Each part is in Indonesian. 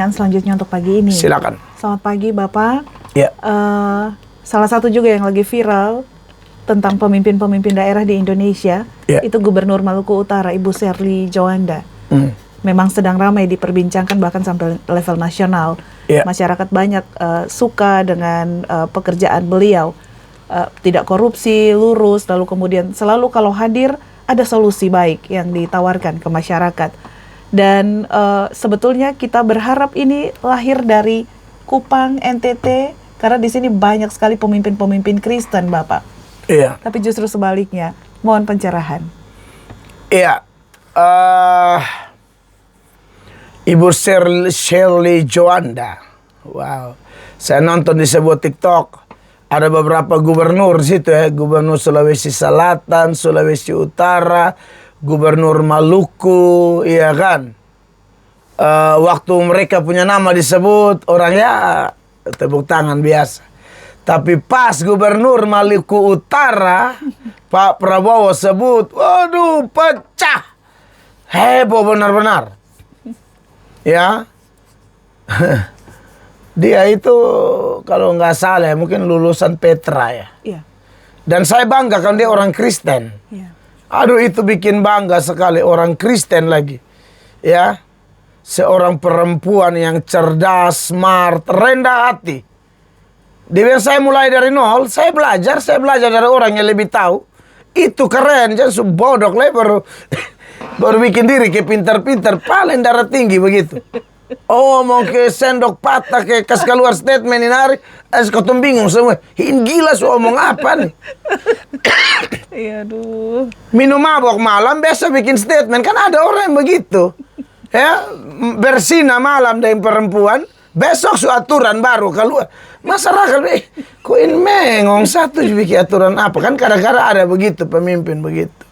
pertanyaan selanjutnya untuk pagi ini. Silakan. Selamat pagi Bapak. Ya. Salah satu juga yang lagi viral tentang pemimpin-pemimpin daerah di Indonesia, itu Gubernur Maluku Utara, Ibu Sherly Joanda. Memang sedang ramai diperbincangkan bahkan sampai level nasional. Masyarakat banyak suka dengan pekerjaan beliau. Tidak korupsi, lurus, lalu kemudian selalu kalau hadir ada solusi baik yang ditawarkan ke masyarakat. Dan sebetulnya kita berharap ini lahir dari Kupang, NTT, karena di sini banyak sekali pemimpin-pemimpin Kristen, Bapak. Iya. Tapi justru sebaliknya, mohon pencerahan. Iya. Ibu Sherly Joanda. Wow. Saya nonton di sebuah TikTok. Ada beberapa gubernur di situ ya. Gubernur Sulawesi Selatan, Sulawesi Utara, Gubernur Maluku, iya kan. Waktu mereka punya nama disebut, orangnya tepuk tangan biasa. Tapi pas Gubernur Maluku Utara, Pak Prabowo sebut, waduh pecah. Heboh benar-benar. Ya. Dia itu kalau nggak salah mungkin lulusan Petra ya. Iya. Dan saya bangga kan dia orang Kristen. Iya. Aduh itu bikin bangga sekali orang Kristen lagi. Ya. Seorang perempuan yang cerdas, smart, rendah hati. Dia saya mulai dari nol, saya belajar dari orang yang lebih tahu. Itu keren, jangan subodok lah baru bikin diri ke pintar-pintar, paling darah tinggi begitu. Oh mau ke sendok patah, ke kas keluar statement ini hari, kau bingung semua. Ini gila so omong apa nih? Iya, aduh. Minum mabok malam, biasa bikin statement, kan ada orang yang begitu. Ya, bersina malam dengan perempuan, besok su aturan baru keluar. Masyarakat, kok ini mengong satu bikin aturan apa? Kan kadang-kadang ada begitu, pemimpin begitu.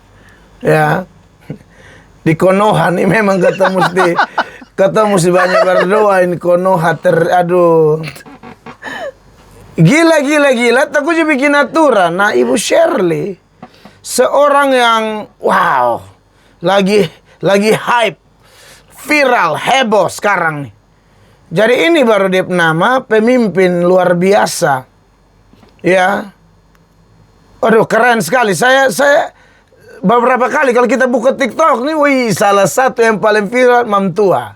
Ya, di Konoha nih memang ketemu si banyak berdoa ini Konoha aduh. Gila, takut juga bikin aturan. Nah, Ibu Sherly, seorang yang wow, lagi hype. Viral, heboh sekarang nih. Jadi ini baru dia nama pemimpin luar biasa. Ya. Aduh keren sekali. Saya beberapa kali kalau kita buka TikTok nih, wih salah satu yang paling viral Mam Tua.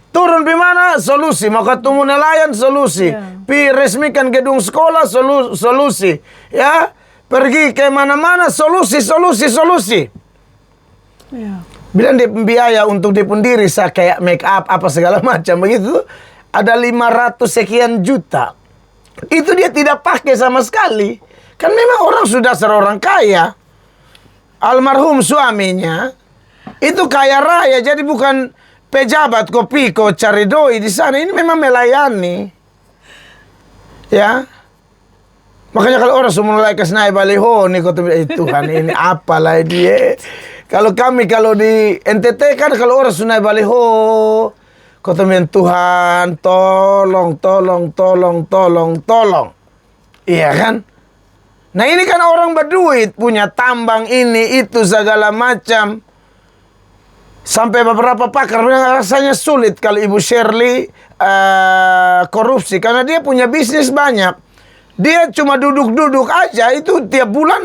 Turun di mana? Solusi. Mau ketemu nelayan? Solusi. Pi resmikan gedung sekolah? Solusi. Ya. Pergi ke mana-mana? Solusi. Ya. Bilang dia biaya untuk dia pun diri saya kayak make up apa segala macam begitu ada 500 sekian juta. Itu dia tidak pakai sama sekali. Kan memang orang sudah seorang kaya. Almarhum suaminya itu kaya raya, jadi bukan pejabat kopi cari doi di sana. Ini memang melayani. Ya. Makanya kalau orang semua mulai kesnai baliho nih Tuhan ini apalah dia. Kalau di NTT kan kalau orang sunai baliho, kata Tuhan, tolong. Iya kan? Nah ini kan orang berduit, punya tambang ini, itu, segala macam. Sampai beberapa pakar bilang rasanya sulit kalau Ibu Sherly korupsi. Karena dia punya bisnis banyak. Dia cuma duduk-duduk aja, itu tiap bulan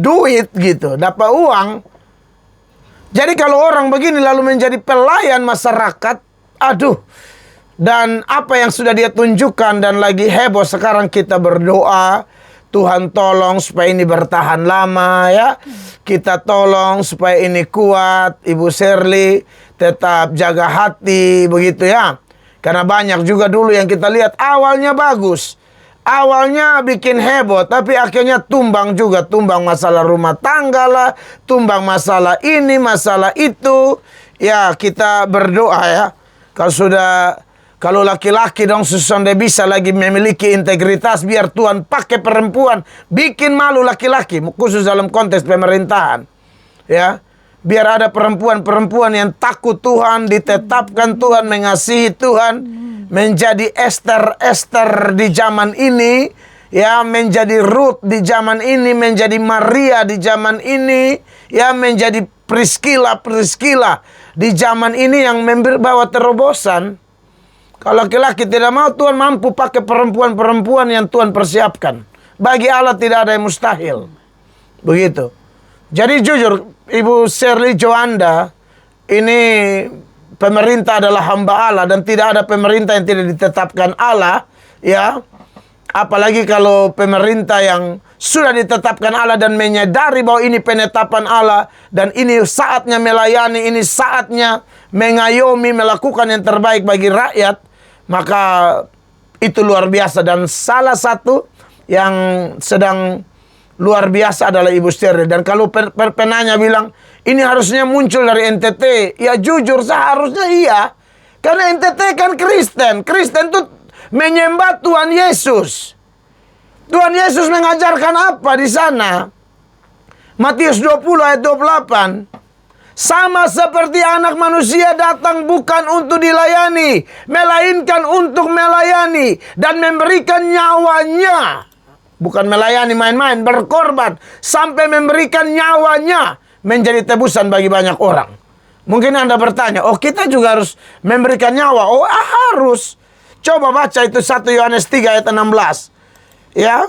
duit gitu, dapat uang. Jadi kalau orang begini lalu menjadi pelayan masyarakat, aduh. Dan apa yang sudah dia tunjukkan dan lagi heboh sekarang kita berdoa, Tuhan tolong supaya ini bertahan lama ya. Kita tolong supaya ini kuat, Ibu Sherly tetap jaga hati begitu ya. Karena banyak juga dulu yang kita lihat awalnya bagus. Awalnya bikin heboh, tapi akhirnya tumbang juga. Tumbang masalah rumah tangga lah, tumbang masalah ini, masalah itu. Ya, kita berdoa ya. Kalau laki-laki dong sudah bisa lagi memiliki integritas, biar Tuhan pakai perempuan. Bikin malu laki-laki, khusus dalam konteks pemerintahan. Ya, biar ada perempuan-perempuan yang takut Tuhan, ditetapkan Tuhan, mengasihi Tuhan. Menjadi Esther di zaman ini, ya, menjadi Ruth di zaman ini, menjadi Maria di zaman ini, ya, menjadi Priscilla di zaman ini yang membawa terobosan. Kalau laki-laki tidak mau, Tuhan mampu pakai perempuan-perempuan yang Tuhan persiapkan. Bagi Allah tidak ada yang mustahil. Begitu. Jadi jujur, Ibu Shirley Joanda, ini pemerintah adalah hamba Allah dan tidak ada pemerintah yang tidak ditetapkan Allah, ya. Apalagi kalau pemerintah yang sudah ditetapkan Allah dan menyadari bahwa ini penetapan Allah dan ini saatnya melayani, ini saatnya mengayomi, melakukan yang terbaik bagi rakyat, maka itu luar biasa. Dan salah satu yang sedang luar biasa adalah Ibu Shirley. Dan kalau penanya bilang ini harusnya muncul dari NTT, ya jujur seharusnya iya, karena NTT kan Kristen. Kristen itu menyembah Tuhan Yesus. Tuhan Yesus mengajarkan apa di sana? Matius 20 ayat 28. Sama seperti anak manusia datang bukan untuk dilayani, melainkan untuk melayani dan memberikan nyawanya. Bukan melayani main-main, berkorban sampai memberikan nyawanya menjadi tebusan bagi banyak orang. Mungkin Anda bertanya, oh kita juga harus memberikan nyawa. Oh harus. Coba baca itu 1 Yohanes 3 ayat 16. Ya,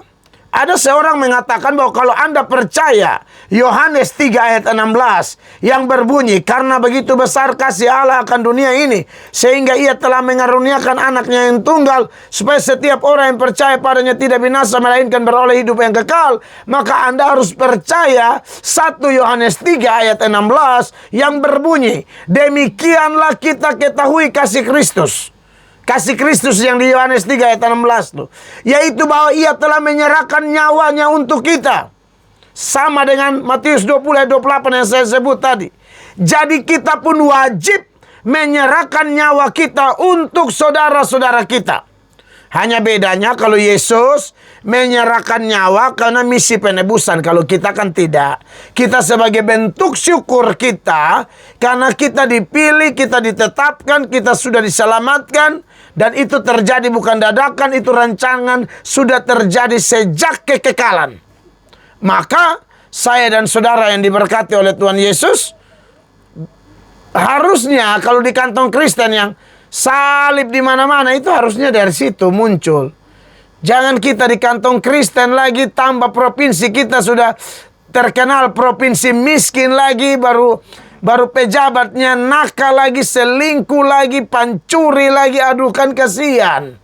ada seorang mengatakan bahwa kalau Anda percaya Yohanes 3 ayat 16 yang berbunyi, karena begitu besar kasih Allah akan dunia ini sehingga ia telah mengaruniakan anaknya yang tunggal supaya setiap orang yang percaya padanya tidak binasa melainkan beroleh hidup yang kekal, maka Anda harus percaya 1 Yohanes 3 ayat 16 yang berbunyi, demikianlah kita ketahui kasih Kristus. Kasih Kristus yang di Yohanes 3 ayat 16 tuh, yaitu bahwa ia telah menyerahkan nyawanya untuk kita. Sama dengan Matius 20 ayat 28 yang saya sebut tadi. Jadi kita pun wajib menyerahkan nyawa kita untuk saudara-saudara kita. Hanya bedanya kalau Yesus menyerahkan nyawa karena misi penebusan. Kalau kita kan tidak. Kita sebagai bentuk syukur kita, karena kita dipilih, kita ditetapkan, kita sudah diselamatkan. Dan itu terjadi bukan dadakan, itu rancangan sudah terjadi sejak kekekalan. Maka saya dan saudara yang diberkati oleh Tuhan Yesus, harusnya kalau di kantong Kristen yang salib di mana-mana, itu harusnya dari situ muncul. Jangan kita di kantong Kristen lagi, tambah provinsi kita sudah terkenal provinsi miskin lagi, baru pejabatnya nakal lagi, selingkuh lagi, pancuri lagi. Aduh, kan kasihan.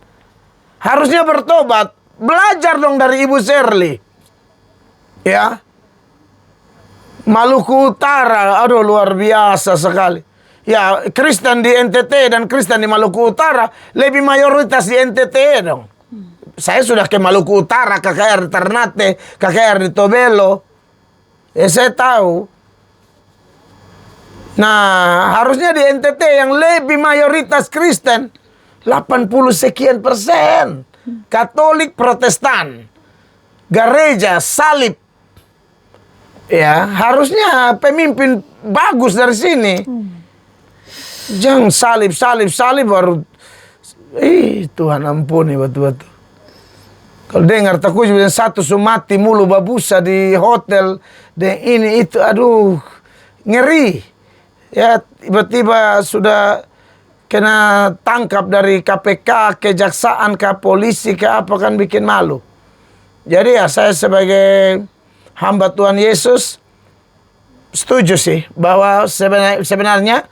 Harusnya bertobat. Belajar dong dari Ibu Shirley. Ya. Maluku Utara, aduh luar biasa sekali. Ya, Kristen di NTT dan Kristen di Maluku Utara lebih mayoritas di NTT dong. Saya sudah ke Maluku Utara, KKR di Ternate, KKR di Tobelo. Ya saya tahu. Nah, harusnya di NTT yang lebih mayoritas Kristen, 80 sekian persen. Katolik, Protestan, gereja, salib. Ya, harusnya pemimpin bagus dari sini. Jangan salib baru. Tuhan ampuni betul-betul. Kalau dengar takut satu sumati mulu babusa di hotel, dan ini itu, aduh, ngeri. Ya, tiba-tiba sudah kena tangkap dari KPK, kejaksaan, ke polisi, ke apa, kan bikin malu. Jadi ya saya sebagai hamba Tuhan Yesus setuju sih bahwa sebenarnya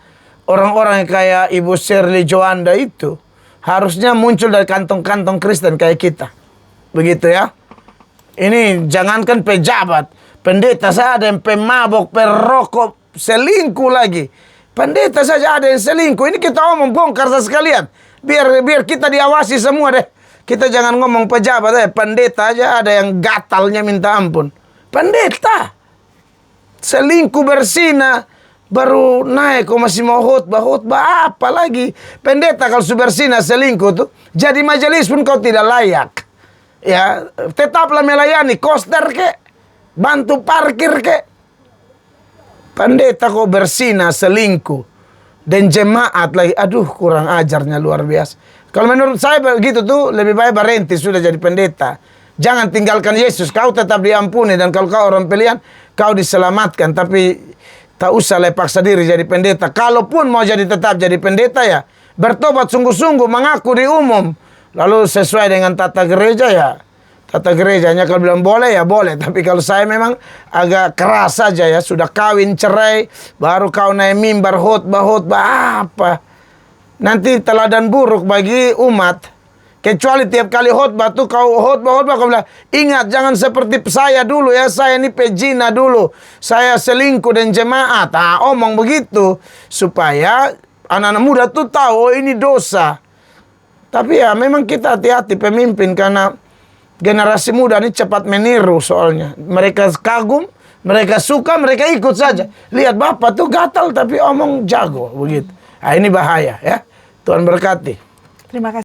orang-orang yang kayak Ibu Shirley Joanda itu harusnya muncul dari kantong-kantong Kristen kayak kita. Begitu ya. Ini jangankan pejabat, pendeta saja ada yang pemabok, perokok, selingkuh lagi. Pendeta saja ada yang selingkuh. Ini kita ngomong bongkar sekalian. Biar kita diawasi semua deh. Kita jangan ngomong pejabat deh. Pendeta aja ada yang gatalnya minta ampun. Pendeta selingkuh bersina, baru naik kok masih mau khotbah apa lagi. Pendeta kalau bersina selingkuh tuh, jadi majelis pun kau tidak layak. Ya, tetaplah melayani, koster ke, bantu parkir ke. Pendeta kok bersina selingkuh, dan jemaat lagi, aduh kurang ajarnya luar biasa. Kalau menurut saya begitu tuh, lebih baik berhenti sudah jadi pendeta. Jangan tinggalkan Yesus, kau tetap diampuni, dan kalau kau orang pilihan, kau diselamatkan. Tapi tak usah paksa diri jadi pendeta. Kalaupun mau tetap jadi pendeta ya, bertobat sungguh-sungguh, mengaku di umum. Lalu sesuai dengan tata gereja ya, tata gerejanya kalau bilang boleh ya boleh. Tapi kalau saya memang agak keras saja ya, sudah kawin cerai, baru kau naik mimbar khotbah apa. Nanti teladan buruk bagi umat. Kecuali tiap kali khotbah tuh kau khotbah kau bilang, ingat jangan seperti saya dulu ya, saya ini pejina dulu, saya selingkuh dan jemaat. Omong begitu supaya anak-anak muda tuh tahu, oh ini dosa. Tapi ya memang kita hati-hati pemimpin, karena generasi muda ini cepat meniru soalnya. Mereka kagum, mereka suka, mereka ikut saja. Lihat bapak tuh gatal tapi omong jago begitu. Ini bahaya ya. Tuhan berkati. Terima kasih.